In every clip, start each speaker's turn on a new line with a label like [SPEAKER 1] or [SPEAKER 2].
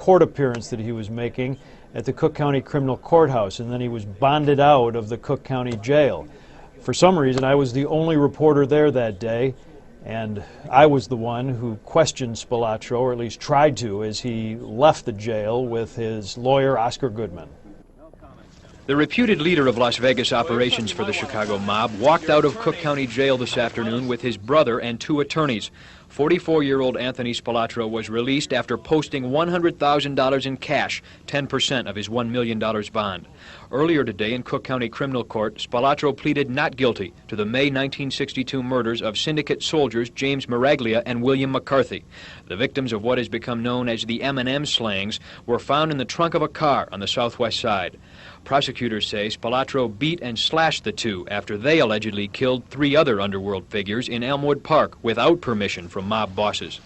[SPEAKER 1] court appearance that he was making at the Cook County Criminal Courthouse, and then he was bonded out of the Cook County Jail. For some reason, I was the only reporter there that day, and I was the one who questioned Spilotro, or at least tried to, as he left the jail with his lawyer, Oscar Goodman.
[SPEAKER 2] The reputed leader of Las Vegas operations for the Chicago mob walked out of Cook County Jail this afternoon with his brother and 2 attorneys. 44-year-old Anthony Spilotro was released after posting $100,000 in cash, 10% of his $1 million bond. Earlier today in Cook County Criminal Court, Spilotro pleaded not guilty to the May 1962 murders of syndicate soldiers James Miraglia and William McCarthy. The victims of what has become known as the M&M slayings were found in the trunk of a car on the southwest side. Prosecutors say Spilotro beat and slashed the 2 after they allegedly killed 3 other underworld figures in Elmwood Park without permission from mob bosses.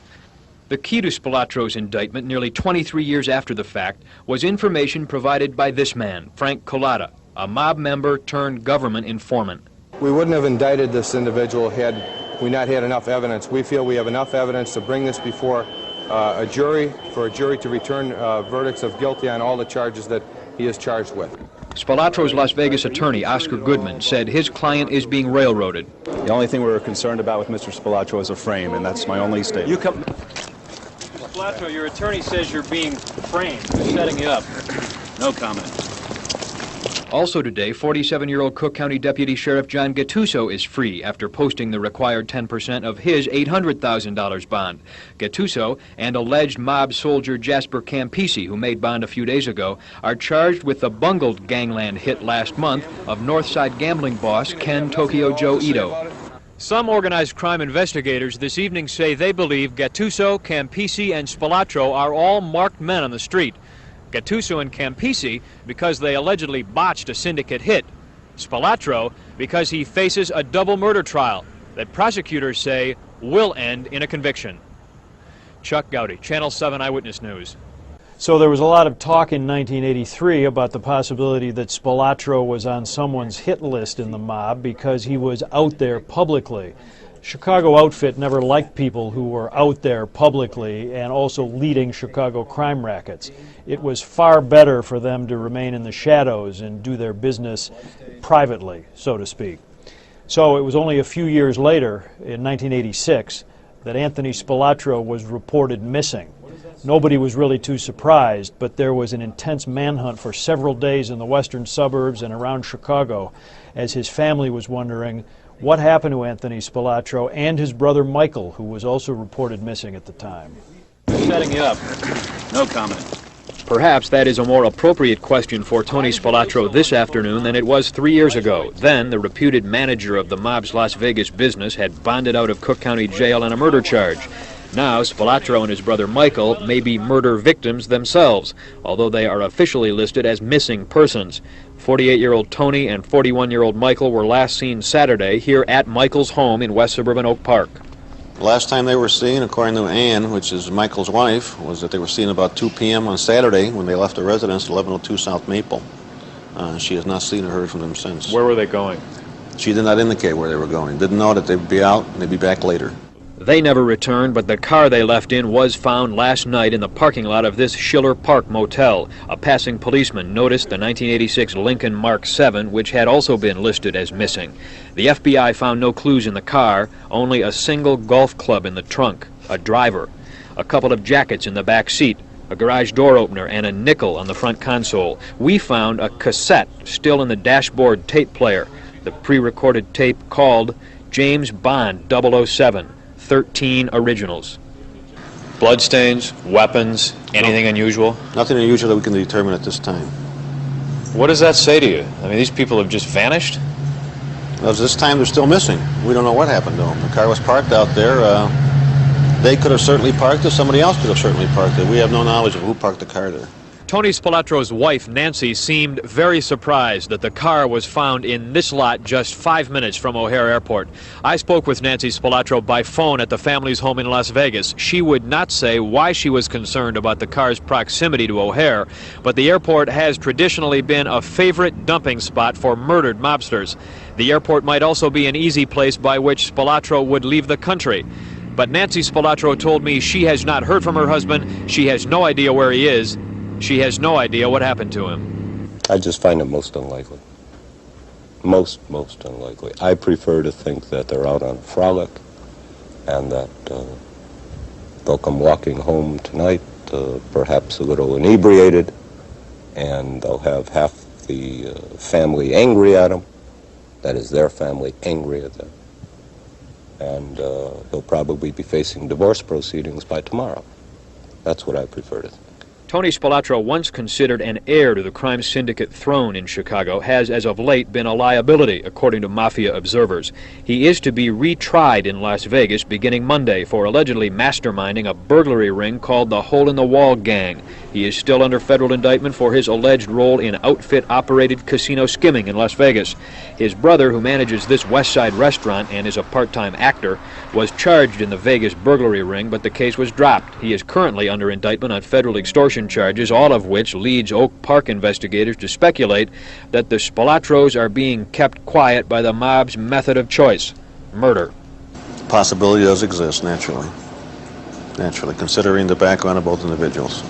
[SPEAKER 2] The key to Spilotro's indictment nearly 23 years after the fact was information provided by this man, Frank Collada, a mob member turned government informant.
[SPEAKER 3] We wouldn't have indicted this individual had we not had enough evidence. We feel we have enough evidence to bring this before a jury, for a jury to return verdicts of guilty on all the charges that he is charged with.
[SPEAKER 2] Spilotro's Las Vegas attorney, Oscar Goodman, said his client is being railroaded.
[SPEAKER 4] The only thing we were concerned about with Mr. Spilotro is a frame, and that's my only statement.
[SPEAKER 5] Spilotro, your attorney says you're being framed. Who's setting you up? No comment.
[SPEAKER 2] Also today, 47-year-old Cook County Deputy Sheriff John Gattuso is free after posting the required 10% of his $800,000 bond. Gattuso and alleged mob soldier Jasper Campisi, who made bond a few days ago, are charged with the bungled gangland hit last month of Northside gambling boss Ken Tokyo Joe Ito. Some organized crime investigators this evening say they believe Gattuso, Campisi, and Spilotro are all marked men on the street. Gattuso and Campisi because they allegedly botched a syndicate hit. Spilotro because he faces a double murder trial that prosecutors say will end in a conviction. Chuck Gowdy, Channel 7 Eyewitness News.
[SPEAKER 1] So there was a lot of talk in 1983 about the possibility that Spilotro was on someone's hit list in the mob because he was out there publicly. Chicago outfit never liked people who were out there publicly and also leading Chicago crime rackets. It was far better for them to remain in the shadows and do their business privately, so to speak. So it was only a few years later, in 1986, that Anthony Spilotro was reported missing. Nobody was really too surprised, but there was an intense manhunt for several days in the western suburbs and around Chicago as his family was wondering what happened to Anthony Spilotro and his brother Michael, who was also reported missing at the time.
[SPEAKER 5] Who's setting you up? No comment.
[SPEAKER 2] Perhaps that is a more appropriate question for Tony Spilotro this afternoon than it was 3 years ago. Then, the reputed manager of the mob's Las Vegas business had bonded out of Cook County Jail on a murder charge. Now, Spilotro and his brother Michael may be murder victims themselves, although they are officially listed as missing persons. 48-year-old Tony and 41-year-old Michael were last seen Saturday here at Michael's home in West Suburban Oak Park.
[SPEAKER 6] Last time they were seen, according to Ann, which is Michael's wife, was that they were seen about 2 p.m. on Saturday when they left the residence at 1102 South Maple. She has not seen or heard from them since.
[SPEAKER 2] Where were they going?
[SPEAKER 6] She did not indicate where they were going. Didn't know that they'd be out and they'd be back later.
[SPEAKER 2] They never returned, but the car they left in was found last night in the parking lot of this Schiller Park motel. A passing policeman noticed the 1986 Lincoln Mark 7, which had also been listed as missing. The FBI found no clues in the car, only a single golf club in the trunk, a driver, a couple of jackets in the back seat, a garage door opener, and a nickel on the front console. We found a cassette still in the dashboard tape player, the pre-recorded tape called James Bond 007. 13 originals. Bloodstains, weapons, anything unusual?
[SPEAKER 6] Nothing unusual that we can determine at this time.
[SPEAKER 2] What does that say to you? I mean, these people have just vanished?
[SPEAKER 6] Well, this time they're still missing. We don't know what happened to them. The car was parked out there. They could have certainly parked it. Somebody else could have certainly parked it. We have no knowledge of who parked the car there.
[SPEAKER 2] Tony Spilotro's wife, Nancy, seemed very surprised that the car was found in this lot just 5 minutes from O'Hare Airport. I spoke with Nancy Spilotro by phone at the family's home in Las Vegas. She would not say why she was concerned about the car's proximity to O'Hare, but the airport has traditionally been a favorite dumping spot for murdered mobsters. The airport might also be an easy place by which Spilotro would leave the country. But Nancy Spilotro told me she has not heard from her husband. She has no idea where he is. She has no idea what happened to him.
[SPEAKER 7] I just find it most unlikely. Most unlikely. I prefer to think that they're out on a frolic and that they'll come walking home tonight, perhaps a little inebriated, and they'll have half the family angry at them. That is, their family angry at them. And he'll probably be facing divorce proceedings by tomorrow. That's what I prefer to think.
[SPEAKER 2] Tony Spilotro, once considered an heir to the crime syndicate throne in Chicago, has as of late been a liability, according to mafia observers. He is to be retried in Las Vegas beginning Monday for allegedly masterminding a burglary ring called the Hole-in-the-Wall Gang. He is still under federal indictment for his alleged role in outfit-operated casino skimming in Las Vegas. His brother, who manages this West Side restaurant and is a part-time actor, was charged in the Vegas burglary ring, but the case was dropped. He is currently under indictment on federal extortion charges, all of which leads Oak Park investigators to speculate that the Spilotros are being kept quiet by the mob's method of choice: murder.
[SPEAKER 6] The possibility does exist, naturally, considering the background of both individuals.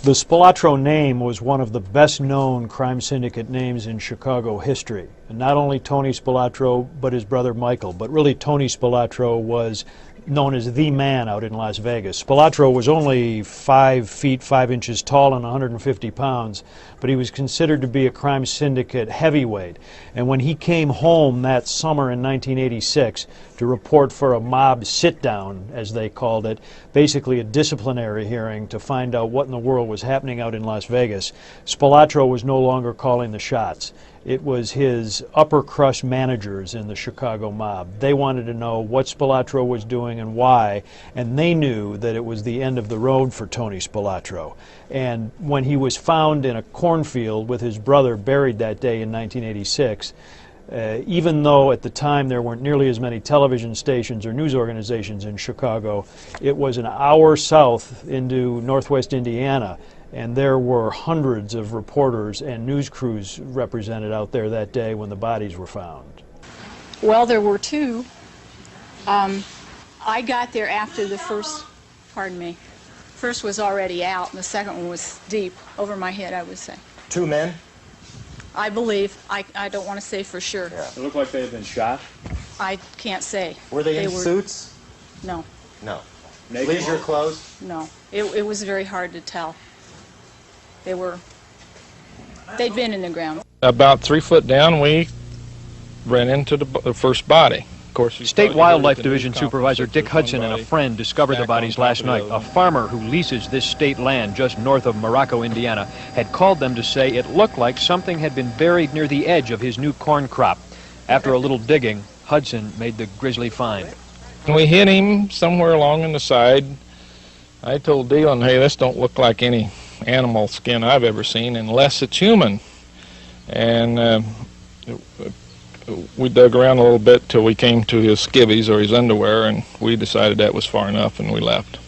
[SPEAKER 1] The Spilotro name was one of the best-known crime syndicate names in Chicago history. And not only Tony Spilotro, but his brother Michael. But really, Tony Spilotro was known as the man out in Las Vegas. Spilotro was only 5 feet 5 inches tall and 150 pounds, but he was considered to be a crime syndicate heavyweight. And when he came home that summer in 1986 to report for a mob sit-down, as they called it, basically a disciplinary hearing to find out what in the world was happening out in Las Vegas, Spilotro was no longer calling the shots. It was his upper crust managers in the Chicago mob. They wanted to know what Spilotro was doing and why, and they knew that it was the end of the road for Tony Spilotro. And when he was found in a cornfield with his brother buried that day in 1986, even though at the time there weren't nearly as many television stations or news organizations in Chicago, it was an hour south into northwest Indiana, and there were hundreds of reporters and news crews represented out there that day when the bodies were found.
[SPEAKER 8] Well, there were two. I got there after the first, first was already out, and the second one was deep, over my head, I would say.
[SPEAKER 9] 2 men?
[SPEAKER 8] I believe. I don't want to say for sure.
[SPEAKER 9] Yeah.
[SPEAKER 5] It looked like they had been shot.
[SPEAKER 8] I can't say.
[SPEAKER 9] Were they in suits?
[SPEAKER 8] No.
[SPEAKER 9] No.
[SPEAKER 5] Naked?
[SPEAKER 9] Leisure clothes?
[SPEAKER 8] No. It was very hard to tell. They'd been in the ground.
[SPEAKER 10] About 3 foot down, we ran into the first body. Of course,
[SPEAKER 2] State Wildlife Division Supervisor Dick Hudson and a friend discovered the bodies last night. A farmer who leases this state land just north of Morocco, Indiana, had called them to say it looked like something had been buried near the edge of his new corn crop. After a little digging, Hudson made the grisly find.
[SPEAKER 10] We hit him somewhere along in the side. I told Dylan, hey, this don't look like any animal skin I've ever seen unless it's human. And we dug around a little bit till we came to his skivvies or his underwear, and we decided that was far enough and we left.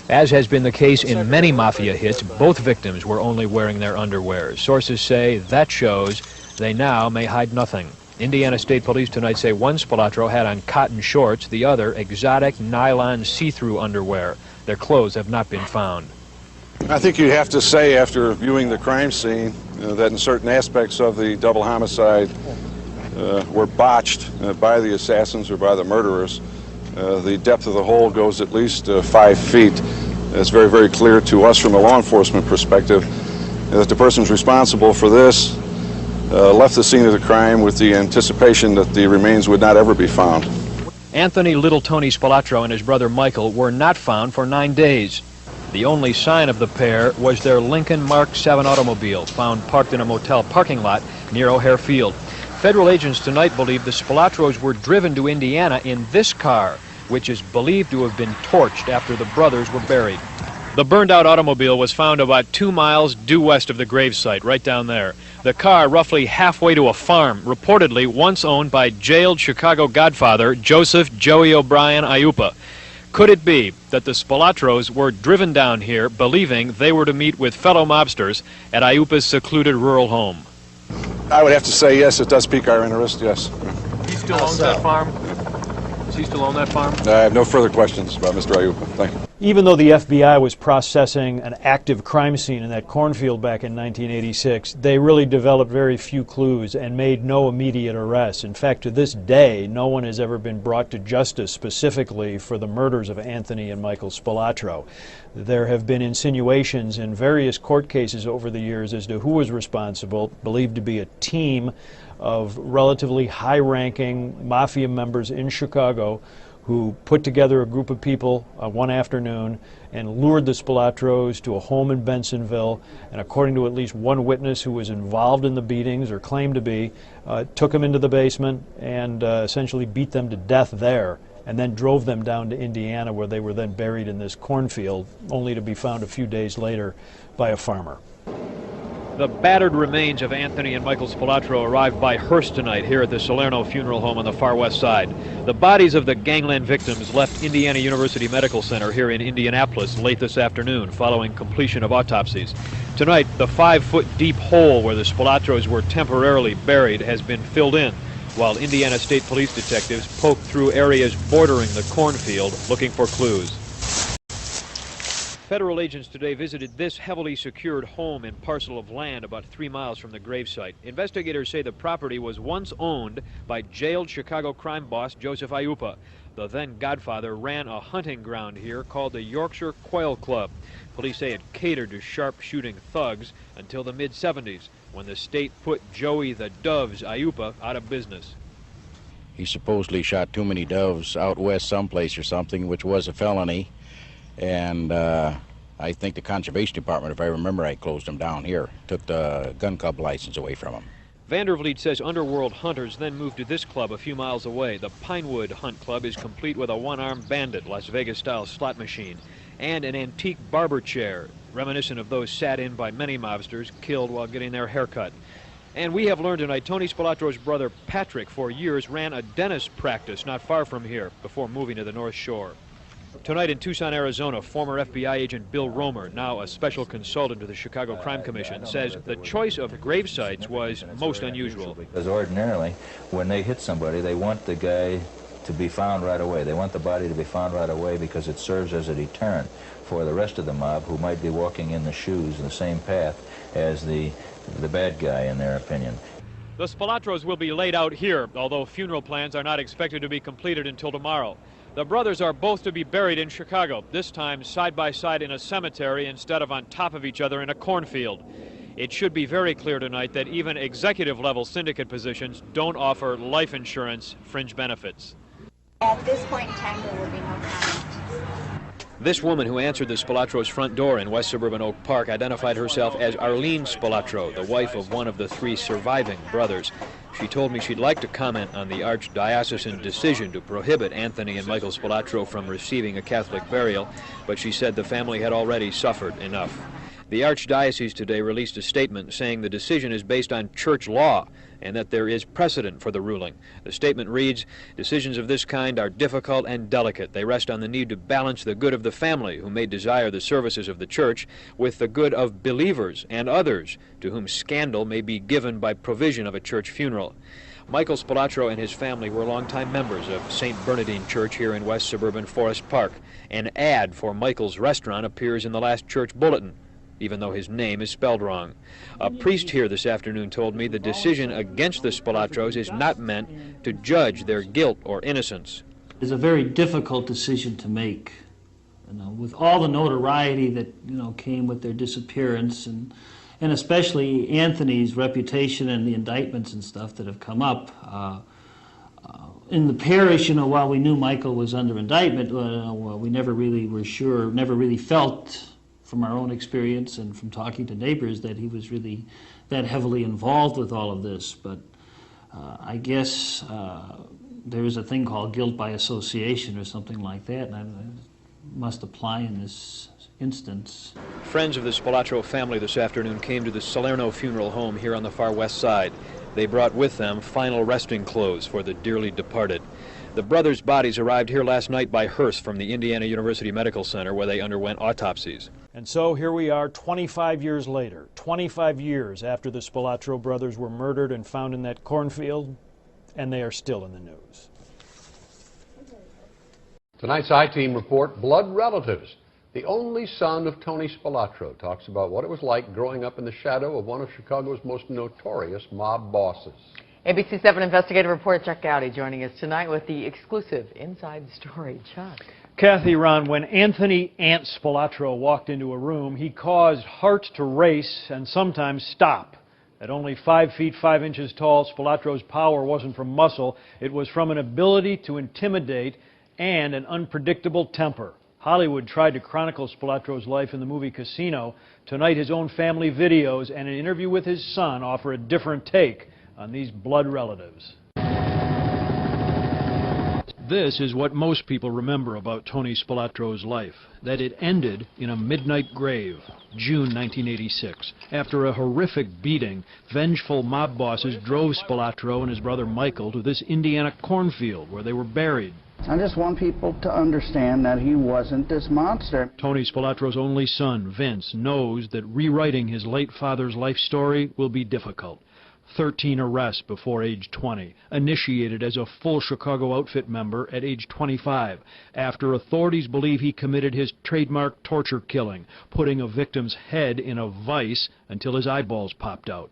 [SPEAKER 2] As has been the case in many mafia hits, both victims were only wearing their underwear. Sources say that shows they now may hide nothing. Indiana State Police tonight say one Spilotro had on cotton shorts, the other exotic nylon see-through underwear. Their clothes have not been found.
[SPEAKER 11] I think you have to say, after viewing the crime scene, that in certain aspects of the double homicide were botched by the assassins or by the murderers. The depth of the hole goes at least 5 feet. It's very, very clear to us from a law enforcement perspective that the persons responsible for this left the scene of the crime with the anticipation that the remains would not ever be found.
[SPEAKER 2] Anthony Little Tony Spilotro and his brother Michael were not found for 9 days. The only sign of the pair was their Lincoln Mark 7 automobile, found parked in a motel parking lot near O'Hare Field. Federal agents tonight believe the Spilotros were driven to Indiana in this car, which is believed to have been torched after the brothers were buried. The burned-out automobile was found about 2 miles due west of the gravesite, right down there. The car roughly halfway to a farm, reportedly once owned by jailed Chicago godfather Joseph Joey O'Brien Iupa. Could it be that the Spilotros were driven down here believing they were to meet with fellow mobsters at Iupa's secluded rural home?
[SPEAKER 11] I would have to say yes, it does pique our interest, yes.
[SPEAKER 2] He still owns that farm?
[SPEAKER 5] Does he still own that farm?
[SPEAKER 11] I have no further questions about Mr. Iupa. Thank you.
[SPEAKER 1] Even though the FBI was processing an active crime scene in that cornfield back in 1986, they really developed very few clues and made no immediate arrests. In fact, to this day, no one has ever been brought to justice specifically for the murders of Anthony and Michael Spilotro. There have been insinuations in various court cases over the years as to who was responsible, believed to be a team of relatively high-ranking mafia members in Chicago who put together a group of people one afternoon and lured the Spilotros to a home in Bensonville, and according to at least one witness who was involved in the beatings, or claimed to be, took them into the basement and essentially beat them to death there, and then drove them down to Indiana, where they were then buried in this cornfield, only to be found a few days later by a farmer.
[SPEAKER 2] The battered remains of Anthony and Michael Spilotro arrived by hearse tonight here at the Salerno Funeral Home on the far west side. The bodies of the gangland victims left Indiana University Medical Center here in Indianapolis late this afternoon following completion of autopsies. Tonight, the 5-foot deep hole where the Spilotros were temporarily buried has been filled in, while Indiana State Police detectives poked through areas bordering the cornfield looking for clues. Federal agents today visited this heavily secured home and parcel of land about 3 miles from the gravesite. Investigators say the property was once owned by jailed Chicago crime boss Joseph Iupa. The then Godfather ran a hunting ground here called the Yorkshire Quail Club. Police say it catered to sharp-shooting thugs until the mid-'70s, when the state put Joey the Doves Iupa out of business.
[SPEAKER 9] He supposedly shot too many doves out west someplace or something, which was a felony. And I think the Conservation Department, if I remember right, closed him down here, took the gun club license away from him.
[SPEAKER 2] Vandervliet says underworld hunters then moved to this club a few miles away. The Pinewood Hunt Club is complete with a one-armed bandit, Las Vegas-style slot machine, and an antique barber chair, reminiscent of those sat in by many mobsters killed while getting their hair cut. And we have learned tonight Tony Spilotro's brother Patrick, for years, ran a dentist practice not far from here before moving to the North Shore. Tonight in Tucson, Arizona, former FBI agent Bill Romer, now a special consultant to the Chicago Crime Commission, says the choice of grave sites was most unusual.
[SPEAKER 12] Because ordinarily, when they hit somebody, they want the guy to be found right away. They want the body to be found right away because it serves as a deterrent for the rest of the mob who might be walking in the shoes, in the same path as the bad guy, in their opinion.
[SPEAKER 2] The Spilotros will be laid out here, although funeral plans are not expected to be completed until tomorrow. The brothers are both to be buried in Chicago, this time side by side in a cemetery instead of on top of each other in a cornfield. It should be very clear tonight that even executive-level syndicate positions don't offer life insurance fringe benefits.
[SPEAKER 13] At this point in time, there will be no comment.
[SPEAKER 2] This woman who answered the Spilotros' front door in west suburban Oak Park identified herself as Arlene Spilotro, the wife of one of the 3 surviving brothers. She told me she'd like to comment on the archdiocesan decision to prohibit Anthony and Michael Spilotro from receiving a Catholic burial, but she said the family had already suffered enough. The Archdiocese today released a statement saying the decision is based on church law and that there is precedent for the ruling. The statement reads, "Decisions of this kind are difficult and delicate. They rest on the need to balance the good of the family, who may desire the services of the church, with the good of believers and others to whom scandal may be given by provision of a church funeral." Michael Spilotro and his family were longtime members of St. Bernardine Church here in west suburban Forest Park. An ad for Michael's restaurant appears in the last church bulletin, even though his name is spelled wrong. A priest here this afternoon told me the decision against the Spilotros is not meant to judge their guilt or innocence.
[SPEAKER 14] It's a very difficult decision to make, with all the notoriety that came with their disappearance, and especially Anthony's reputation and the indictments and stuff that have come up. In the parish, while we knew Michael was under indictment, we never really were sure, never really felt from our own experience and from talking to neighbors that he was really that heavily involved with all of this. But I guess there is a thing called guilt by association or something like that, and it must apply in this instance.
[SPEAKER 2] Friends of the Spilotro family this afternoon came to the Salerno Funeral Home here on the far west side. They brought with them final resting clothes for the dearly departed. The brothers' bodies arrived here last night by hearse from the Indiana University Medical Center, where they underwent autopsies.
[SPEAKER 1] And so here we are 25 years later, 25 years after the Spilotro brothers were murdered and found in that cornfield, and they are still in the news.
[SPEAKER 15] Tonight's I-Team report, Blood Relatives. The only son of Tony Spilotro talks about what it was like growing up in the shadow of one of Chicago's most notorious mob bosses.
[SPEAKER 16] ABC 7 investigative reporter Chuck Gowdy joining us tonight with the exclusive inside story. Chuck.
[SPEAKER 1] Kathy, Ron, when Anthony "Ant" Spilotro walked into a room, he caused hearts to race and sometimes stop. At only 5 feet 5 inches tall, Spilotro's power wasn't from muscle. It was from an ability to intimidate and an unpredictable temper. Hollywood tried to chronicle Spilotro's life in the movie Casino. Tonight, his own family videos and an interview with his son offer a different take on these blood relatives. This is what most people remember about Tony Spilotro's life, that it ended in a midnight grave, June 1986. After a horrific beating, vengeful mob bosses drove Spilotro and his brother Michael to this Indiana cornfield where they were buried.
[SPEAKER 17] I just want people to understand that he wasn't this monster.
[SPEAKER 1] Tony Spilotro's only son, Vince, knows that rewriting his late father's life story will be difficult. 13 arrests before age 20, initiated as a full Chicago outfit member at age 25, after authorities believe he committed his trademark torture killing, putting a victim's head in a vise until his eyeballs popped out.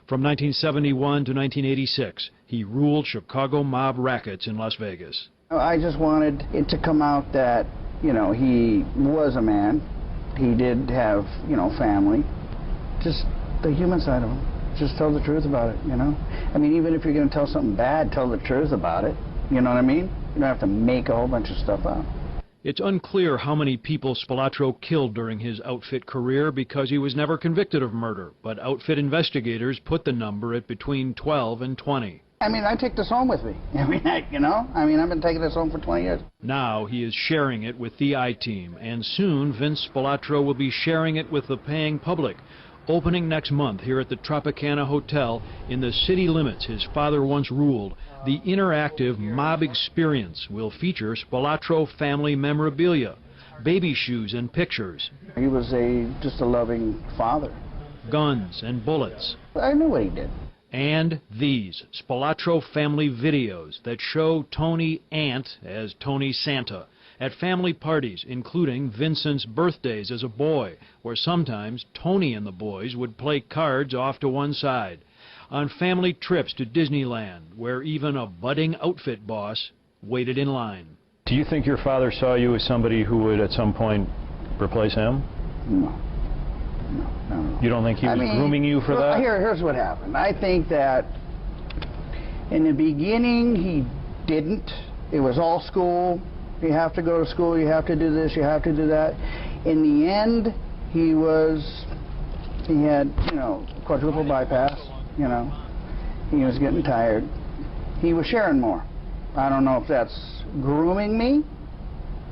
[SPEAKER 1] From 1971 to 1986, he ruled Chicago mob rackets in Las Vegas.
[SPEAKER 17] I just wanted it to come out that, you know, he was a man. He did have, you know, family. Just the human side of him. Just tell the truth about it, you know? I mean, even if you're going to tell something bad, tell the truth about it. You know what I mean? You don't have to make a whole bunch of stuff up.
[SPEAKER 1] It's unclear how many people Spilotro killed during his outfit career because he was never convicted of murder, but outfit investigators put the number at between 12 and 20.
[SPEAKER 17] I mean, I take this home with me. I mean, I've been taking this home for 20 years.
[SPEAKER 1] Now he is sharing it with the I-Team, and soon Vince Spilotro will be sharing it with the paying public. Opening next month here at the Tropicana Hotel in the city limits his father once ruled, the interactive mob experience will feature Spilotro family memorabilia, baby shoes and pictures.
[SPEAKER 17] He was just a loving father.
[SPEAKER 1] Guns and bullets.
[SPEAKER 17] I knew what he did.
[SPEAKER 1] And these Spilotro family videos that show Tony Ant as Tony Santa at family parties, including Vincent's birthdays as a boy, where sometimes Tony and the boys would play cards off to one side. On family trips to Disneyland, where even a budding outfit boss waited in line. Do you think your father saw you as somebody who would at some point replace him?
[SPEAKER 17] No. No.
[SPEAKER 1] You don't think he was grooming you for that?
[SPEAKER 17] Here's what happened. I think that in the beginning he didn't. It was all school. You have to go to school, you have to do this, you have to do that. In the end, he had, you know, quadruple bypass, you know. He was getting tired. He was sharing more. I don't know if that's grooming me,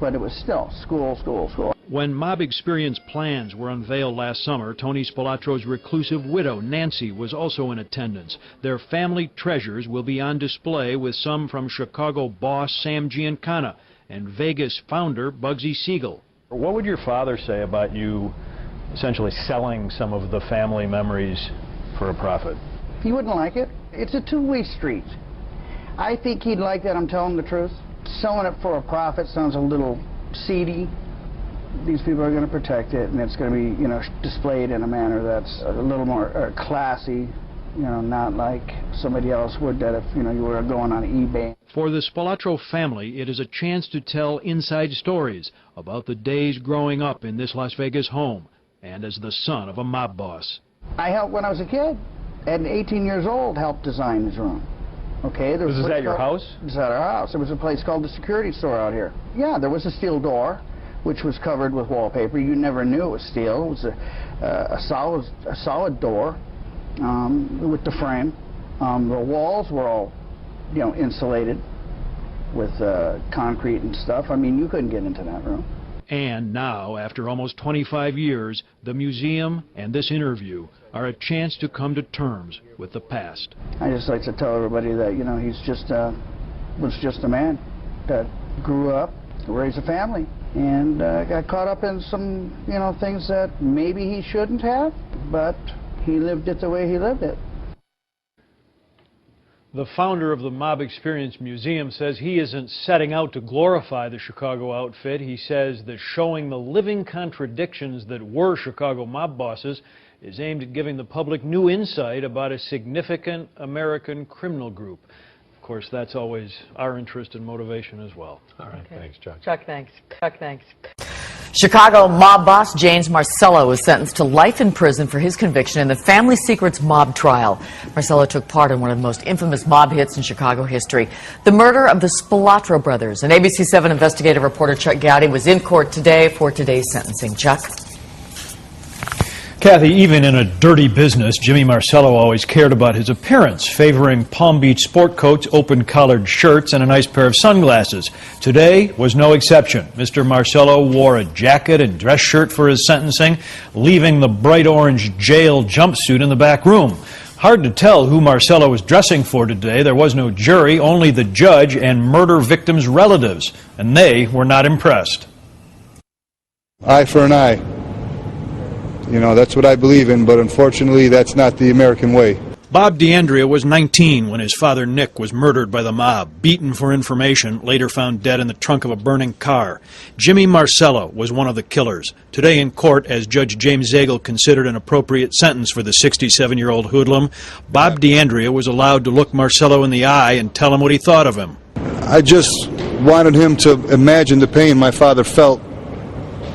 [SPEAKER 17] but it was still school, school, school.
[SPEAKER 1] When mob experience plans were unveiled last summer, Tony Spilotro's reclusive widow, Nancy, was also in attendance. Their family treasures will be on display with some from Chicago boss Sam Giancana and Vegas founder Bugsy Siegel. What would your father say about you essentially selling some of the family memories for a profit?
[SPEAKER 17] He wouldn't like it. It's a two-way street. I think he'd like that I'm telling the truth. Selling it for a profit sounds a little seedy. These people are going to protect it, and it's going to be, you know, displayed in a manner that's a little more classy, you know, not like somebody else would that if, you know, you were going on eBay. For the Spilotro family, it is a chance to tell inside stories about the days growing up in this Las Vegas home and as the son of a mob boss. I helped when I was a kid. At 18 years old, helped design his room. Okay, there was
[SPEAKER 1] this at your house?
[SPEAKER 17] It was at our house. There was a place called the Security Store out here. Yeah, there was a steel door, which was covered with wallpaper. You never knew it was steel. It was a solid door with the frame. The walls were all, you know, insulated with concrete and stuff. I mean, you couldn't get into that room.
[SPEAKER 1] And now, after almost 25 years, the museum and this interview are a chance to come to terms with the past.
[SPEAKER 17] I just like to tell everybody that, you know, he's just was just a man that grew up, raised a family, and got caught up in some, you know, things that maybe he shouldn't have, but he lived it the way he lived it.
[SPEAKER 1] The founder of the Mob Experience Museum says he isn't setting out to glorify the Chicago outfit. He says that showing the living contradictions that were Chicago mob bosses is aimed at giving the public new insight about a significant American criminal group. Of course, that's always our interest and motivation as well.
[SPEAKER 15] All right, thanks, Chuck.
[SPEAKER 16] Chuck, thanks. Chuck, thanks. Chicago mob boss James Marcello was sentenced to life in prison for his conviction in the Family Secrets mob trial. Marcello took part in one of the most infamous mob hits in Chicago history, the murder of the Spilotro brothers. And ABC 7 investigative reporter Chuck Gowdy was in court today for today's sentencing. Chuck?
[SPEAKER 1] Kathy, even in a dirty business, Jimmy Marcello always cared about his appearance, favoring Palm Beach sport coats, open-collared shirts, and a nice pair of sunglasses. Today was no exception. Mr. Marcello wore a jacket and dress shirt for his sentencing, leaving the bright orange jail jumpsuit in the back room. Hard to tell who Marcello was dressing for today. There was no jury, only the judge and murder victims' relatives, and they were not impressed.
[SPEAKER 18] Eye for an eye. You know, that's what I believe in, but unfortunately that's not the American way.
[SPEAKER 1] Bob DeAndrea was 19 when his father Nick was murdered by the mob, beaten for information, later found dead in the trunk of a burning car. Jimmy Marcello was one of the killers. Today in court, as Judge James Zagel considered an appropriate sentence for the 67-year-old hoodlum, Bob DeAndrea was allowed to look Marcello in the eye and tell him what he thought of him.
[SPEAKER 18] I just wanted him to imagine the pain my father felt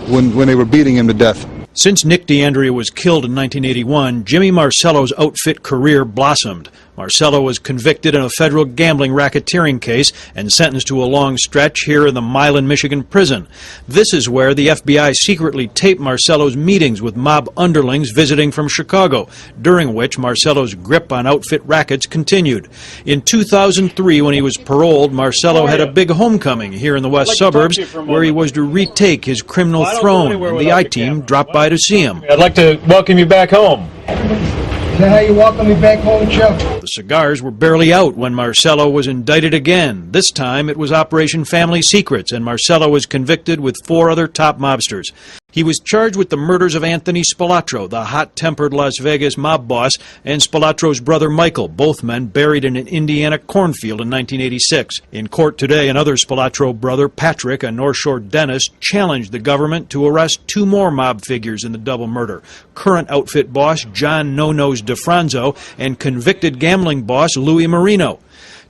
[SPEAKER 18] when they were beating him to death.
[SPEAKER 1] Since Nick DeAndrea was killed in 1981, Jimmy Marcello's outfit career blossomed. Marcello was convicted in a federal gambling racketeering case and sentenced to a long stretch here in the Milan, Michigan prison. This is where the FBI secretly taped Marcello's meetings with mob underlings visiting from Chicago, during which Marcello's grip on outfit rackets continued. In 2003, when he was paroled, Marcello had a big homecoming here in the west suburbs where he was to retake his criminal throne, and the I-Team dropped by to see him.
[SPEAKER 5] I'd like to welcome you back home.
[SPEAKER 17] Is that how you welcome me back home, Chuck?
[SPEAKER 1] The cigars were barely out when Marcello was indicted again. This time it was Operation Family Secrets, and Marcello was convicted with 4 other top mobsters. He was charged with the murders of Anthony Spilotro, the hot-tempered Las Vegas mob boss, and Spilotro's brother Michael, both men buried in an Indiana cornfield in 1986. In court today, another Spilotro brother, Patrick, a North Shore dentist, challenged the government to arrest 2 more mob figures in the double murder: current outfit boss John No-Nose DeFranzo and convicted gambling boss Louis Marino.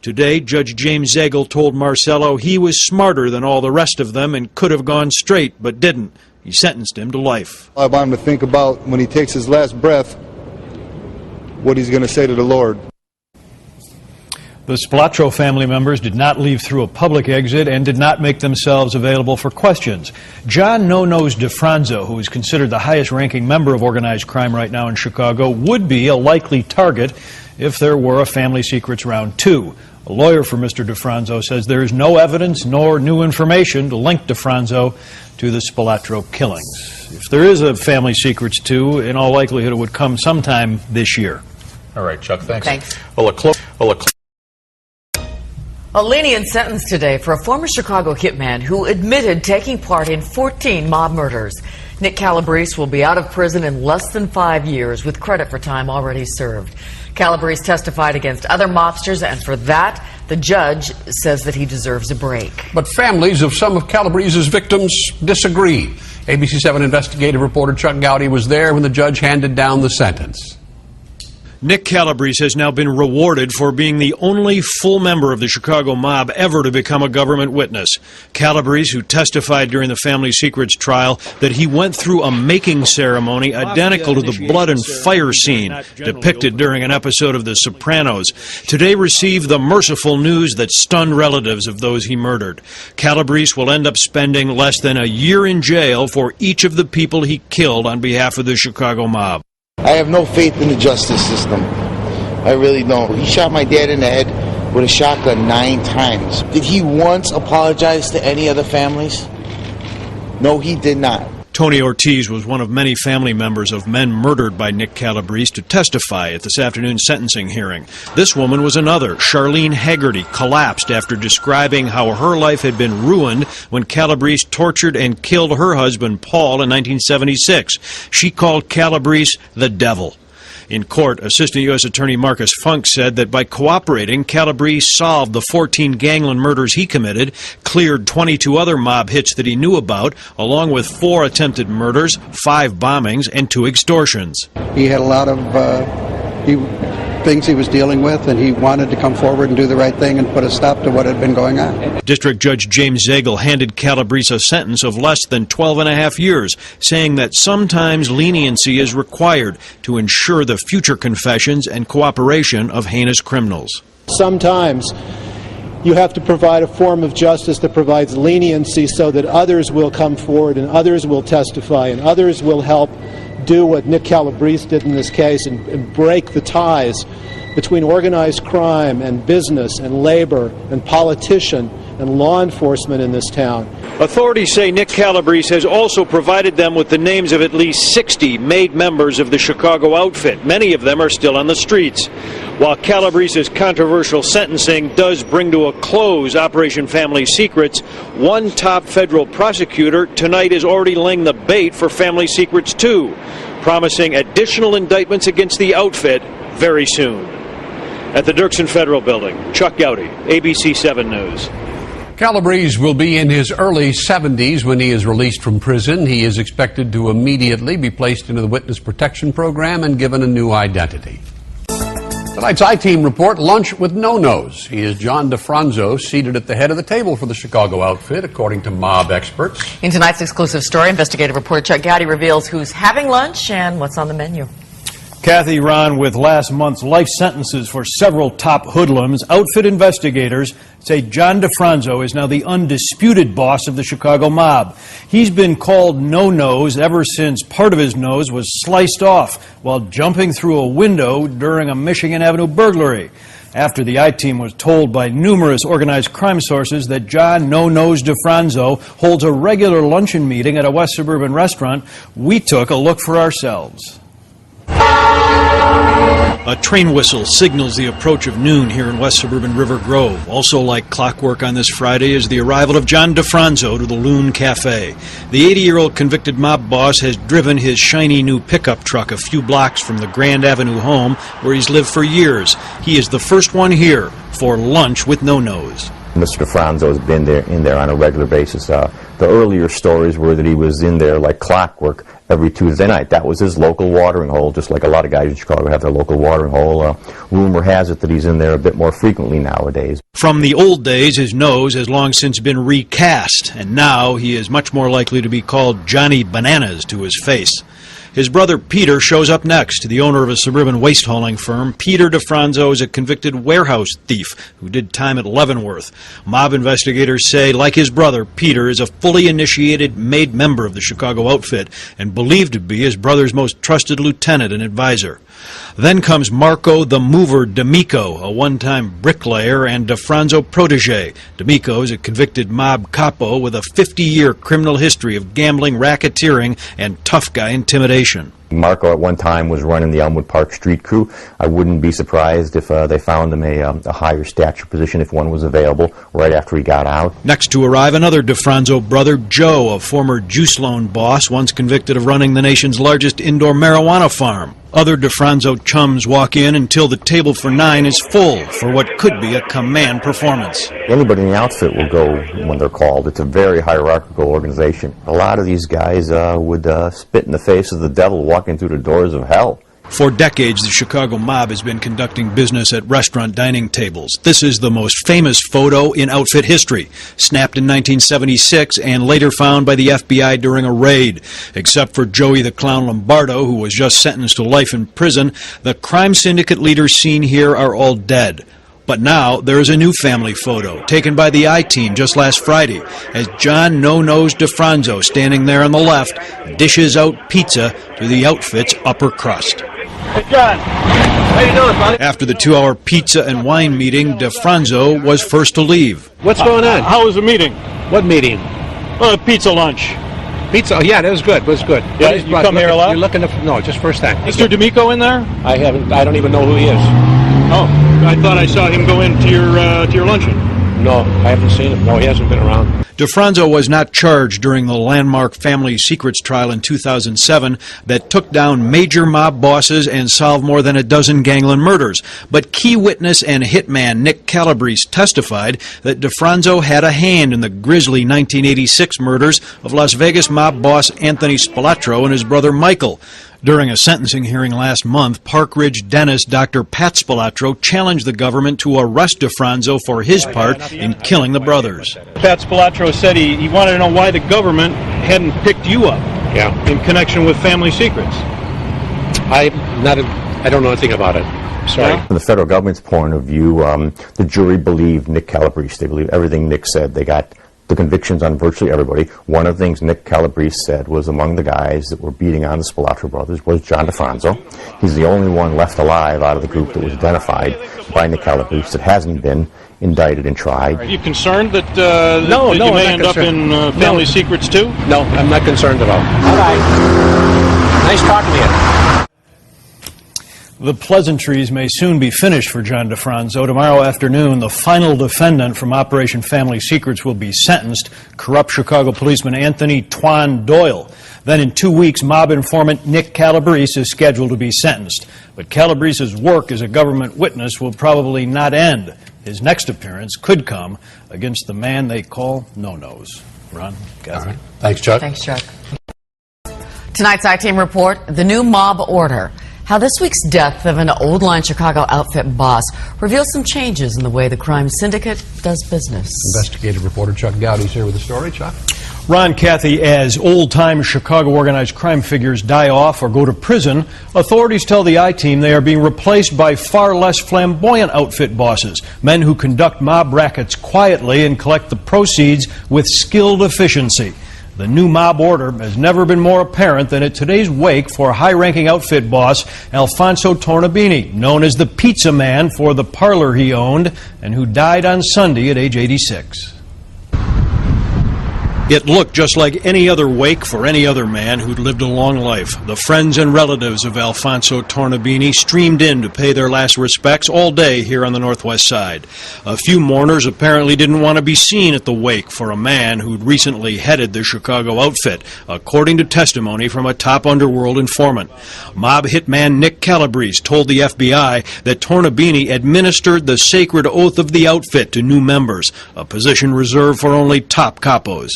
[SPEAKER 1] Today, Judge James Zagel told Marcello he was smarter than all the rest of them and could have gone straight, but didn't. He sentenced him to life.
[SPEAKER 18] I want him to think about, when he takes his last breath, what he's going to say to the Lord.
[SPEAKER 1] The Spilotro family members did not leave through a public exit and did not make themselves available for questions. John No-Nose DeFranzo, who is considered the highest-ranking member of organized crime right now in Chicago, would be a likely target if there were a Family Secrets Round 2. A lawyer for Mr. DeFranzo says there is no evidence nor new information to link DeFranzo to the Spilotro killings. If there is a Family Secrets 2, in all likelihood it would come sometime this year.
[SPEAKER 15] All right, Chuck, thanks.
[SPEAKER 16] Thanks.
[SPEAKER 15] A
[SPEAKER 16] lenient sentence today for a former Chicago hitman who admitted taking part in 14 mob murders. Nick Calabrese will be out of prison in less than 5 years with credit for time already served. Calabrese testified against other mobsters, and for that, the judge says that he deserves a break.
[SPEAKER 15] But families of some of Calabrese's victims disagree. ABC 7 investigative reporter Chuck Gowdy was there when the judge handed down the sentence.
[SPEAKER 1] Nick Calabrese has now been rewarded for being the only full member of the Chicago mob ever to become a government witness. Calabrese, who testified during the Family Secrets trial that he went through a making ceremony identical to the blood and fire scene depicted during an episode of The Sopranos, today received the merciful news that stunned relatives of those he murdered. Calabrese will end up spending less than a year in jail for each of the people he killed on behalf of the Chicago mob.
[SPEAKER 19] I have no faith in the justice system. I really don't. He shot my dad in the head with a shotgun 9 times. Did he once apologize to any other families? No, he did not.
[SPEAKER 1] Tony Ortiz was one of many family members of men murdered by Nick Calabrese to testify at this afternoon's sentencing hearing. This woman was another. Charlene Haggerty collapsed after describing how her life had been ruined when Calabrese tortured and killed her husband Paul in 1976. She called Calabrese the devil. In court, Assistant U.S. Attorney Marcus Funk said that by cooperating, Calabrese solved the 14 gangland murders he committed, cleared 22 other mob hits that he knew about, along with 4 attempted murders, 5 bombings, and 2 extortions.
[SPEAKER 20] He had a lot of things he was dealing with, and he wanted to come forward and do the right thing and put a stop to what had been going on.
[SPEAKER 1] District Judge James Zagel handed Calabrese a sentence of less than 12.5 years, saying that sometimes leniency is required to ensure the future confessions and cooperation of heinous criminals.
[SPEAKER 21] Sometimes you have to provide a form of justice that provides leniency so that others will come forward and others will testify and others will help do what Nick Calabrese did in this case and break the ties between organized crime and business and labor and politician and law enforcement in this town.
[SPEAKER 1] Authorities say Nick Calabrese has also provided them with the names of at least 60 made members of the Chicago outfit. Many of them are still on the streets. While Calabrese's controversial sentencing does bring to a close Operation Family Secrets, one top federal prosecutor tonight is already laying the bait for Family Secrets 2, promising additional indictments against the outfit very soon. At the Dirksen Federal Building, Chuck Gowdy, ABC 7 News.
[SPEAKER 15] Calabrese will be in his early 70s when he is released from prison. He is expected to immediately be placed into the Witness Protection Program and given a new identity. Tonight's I-Team report, Lunch with No-Nos. He is John DeFranzo, seated at the head of the table for the Chicago outfit, according to mob experts.
[SPEAKER 16] In tonight's exclusive story, investigative reporter Chuck Gowdy reveals who's having lunch and what's on the menu.
[SPEAKER 1] Kathy, Ron, with last month's life sentences for several top hoodlums, outfit investigators say John DeFranzo is now the undisputed boss of the Chicago mob. He's been called No-Nose ever since part of his nose was sliced off while jumping through a window during a Michigan Avenue burglary. After the I-Team was told by numerous organized crime sources that John No-Nose DeFranzo holds a regular luncheon meeting at a West Suburban restaurant, we took a look for ourselves. A train whistle signals the approach of noon here in West Suburban River Grove. Also like clockwork on this Friday is the arrival of John DeFranzo to the Loon Cafe. The 80-year-old convicted mob boss has driven his shiny new pickup truck a few blocks from the Grand Avenue home where he's lived for years. He is the first one here for Lunch with No-Nos.
[SPEAKER 22] Mr. DeFranzo has been in there on a regular basis. The earlier stories were that he was in there like clockwork every Tuesday night. That was his local watering hole, just like a lot of guys in Chicago have their local watering hole. Rumor has it that he's in there a bit more frequently nowadays.
[SPEAKER 1] From the old days, his nose has long since been recast, and now he is much more likely to be called Johnny Bananas to his face. His brother Peter shows up next, the owner of a suburban waste hauling firm. Peter DeFranzo is a convicted warehouse thief who did time at Leavenworth. Mob investigators say, like his brother, Peter is a fully initiated, made member of the Chicago outfit and believed to be his brother's most trusted lieutenant and advisor. Then comes Marco the Mover D'Amico, a one-time bricklayer and DeFranzo protege. D'Amico is a convicted mob capo with a 50-year criminal history of gambling, racketeering, and tough guy intimidation.
[SPEAKER 22] Marco at one time was running the Elmwood Park street crew. I wouldn't be surprised if they found him a higher stature position if one was available right after he got out.
[SPEAKER 1] Next to arrive another DeFranzo brother, Joe, a former juice loan boss, once convicted of running the nation's largest indoor marijuana farm. Other DeFranzo chums walk in until the table for 9 is full for what could be a command performance.
[SPEAKER 22] Anybody in the outfit will go when they're called. It's a very hierarchical organization. A lot of these guys would spit in the face of the devil walking through the doors of hell.
[SPEAKER 1] For decades, the Chicago mob has been conducting business at restaurant dining tables. This is the most famous photo in outfit history, snapped in 1976 and later found by the FBI during a raid. Except for Joey the Clown Lombardo, who was just sentenced to life in prison, the crime syndicate leaders seen here are all dead. But now there is a new family photo taken by the I-Team just last Friday as John No-Nose DeFranzo, standing there on the left, dishes out pizza to the outfit's upper crust.
[SPEAKER 23] Hey, John. How you doing, buddy?
[SPEAKER 1] After the 2-hour pizza and wine meeting, DeFranzo was first to leave.
[SPEAKER 23] What's going on?
[SPEAKER 5] How was the meeting?
[SPEAKER 23] What meeting?
[SPEAKER 5] Pizza lunch.
[SPEAKER 23] Pizza? Oh, yeah, that was good. It was good.
[SPEAKER 5] Yeah, you come here a lot?
[SPEAKER 23] You're looking to... No, just first time.
[SPEAKER 5] Mr. D'Amico in there?
[SPEAKER 23] I haven't... I don't even know who he is.
[SPEAKER 5] Oh, I thought I saw him go into your luncheon.
[SPEAKER 23] No, I haven't seen him. No, he hasn't been around.
[SPEAKER 1] DeFranzo was not charged during the landmark family secrets trial in 2007 that took down major mob bosses and solved more than a dozen gangland murders. But key witness and hitman Nick Calabrese testified that DeFranzo had a hand in the grisly 1986 murders of Las Vegas mob boss Anthony Spilotro and his brother Michael. During a sentencing hearing last month, Park Ridge dentist Dr. Pat Spilotro challenged the government to arrest DeFranzo for his part in killing the brothers.
[SPEAKER 5] Pat Spilotro said he wanted to know why the government hadn't picked you up in connection with family secrets.
[SPEAKER 23] I don't know anything about it. Sorry.
[SPEAKER 22] From the federal government's point of view, the jury believed Nick Calabrese. They believed everything Nick said. They got the convictions on virtually everybody. One of the things Nick Calabrese said was among the guys that were beating on the Spilotro brothers was John DeFranzo. He's the only one left alive out of the group that was identified by Nick Calabrese that hasn't been indicted and tried.
[SPEAKER 5] Are you concerned that, you may end up in family secrets too?
[SPEAKER 23] No, I'm not concerned at all. All right. Nice talking to you.
[SPEAKER 1] The pleasantries may soon be finished for John DeFranzo. Tomorrow afternoon, the final defendant from Operation Family Secrets will be sentenced, corrupt Chicago policeman Anthony Twan Doyle. Then in 2 weeks, mob informant Nick Calabrese is scheduled to be sentenced. But Calabrese's work as a government witness will probably not end. His next appearance could come against the man they call No-Nos. Ron, Kathy.
[SPEAKER 15] Right. Thanks, Chuck.
[SPEAKER 16] Thanks, Chuck. Tonight's I-Team report, the new mob order. How this week's death of an old-line Chicago outfit boss reveals some changes in the way the crime syndicate does business.
[SPEAKER 15] Investigative reporter Chuck Gowdy's here with the story. Chuck?
[SPEAKER 1] Ron, Kathy, as old-time Chicago organized crime figures die off or go to prison, authorities tell the I-Team they are being replaced by far less flamboyant outfit bosses, men who conduct mob rackets quietly and collect the proceeds with skilled efficiency. The new mob order has never been more apparent than at today's wake for high-ranking outfit boss Alfonso Tornabini, known as the Pizza Man for the parlor he owned and who died on Sunday at age 86. It looked just like any other wake for any other man who'd lived a long life. The friends and relatives of Alfonso Tornabini streamed in to pay their last respects all day here on the Northwest Side. A few mourners apparently didn't want to be seen at the wake for a man who'd recently headed the Chicago outfit, according to testimony from a top underworld informant. Mob hitman Nick Calabrese told the FBI that Tornabini administered the sacred oath of the outfit to new members, a position reserved for only top capos.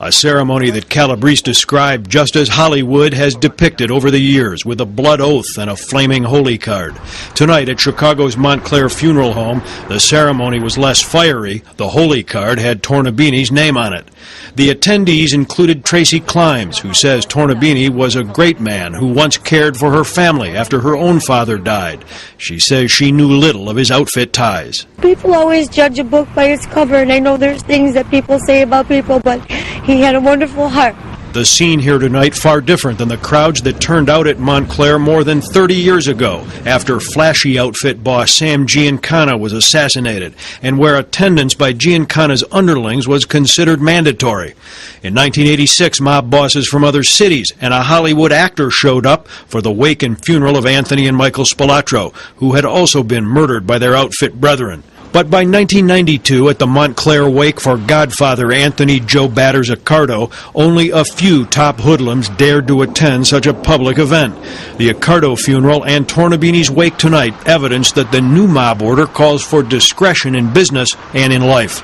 [SPEAKER 1] A ceremony that Calabrese described just as Hollywood has depicted over the years, with a blood oath and a flaming holy card. Tonight at Chicago's Montclair Funeral Home, the ceremony was less fiery. The holy card had Tornabini's name on it. The attendees included Tracy Climbs, who says Tornabini was a great man who once cared for her family after her own father died. She says she knew little of his outfit ties.
[SPEAKER 3] People always judge a book by its cover, and I know there's things that people say about people, but he had a wonderful heart.
[SPEAKER 1] The scene here tonight far different than the crowds that turned out at Montclair more than 30 years ago after flashy outfit boss Sam Giancana was assassinated and where attendance by Giancana's underlings was considered mandatory. In 1986, mob bosses from other cities and a Hollywood actor showed up for the wake and funeral of Anthony and Michael Spilotro, who had also been murdered by their outfit brethren. But by 1992, at the Montclair wake for Godfather Anthony Joe Batters Accardo, only a few top hoodlums dared to attend such a public event. The Accardo funeral and Tornabini's wake tonight evidence that the new mob order calls for discretion in business and in life.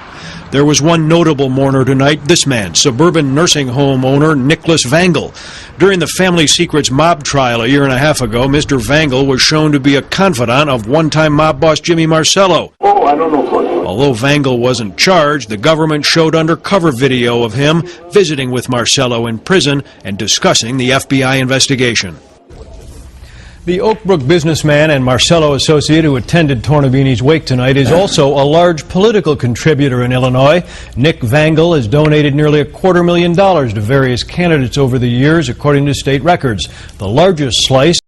[SPEAKER 1] There was one notable mourner tonight, this man, suburban nursing home owner Nicholas Vangel. During the Family Secrets mob trial a year and a half ago, Mr. Vangel was shown to be a confidant of one-time mob boss Jimmy Marcello.
[SPEAKER 4] Oh, I don't know.
[SPEAKER 1] Although Vangel wasn't charged, the government showed undercover video of him visiting with Marcello in prison and discussing the FBI investigation. The Oak Brook businessman and Marcello associate who attended Tornabini's wake tonight is also a large political contributor in Illinois. Nick Vangel has donated nearly $250,000 to various candidates over the years, according to state records. The largest slice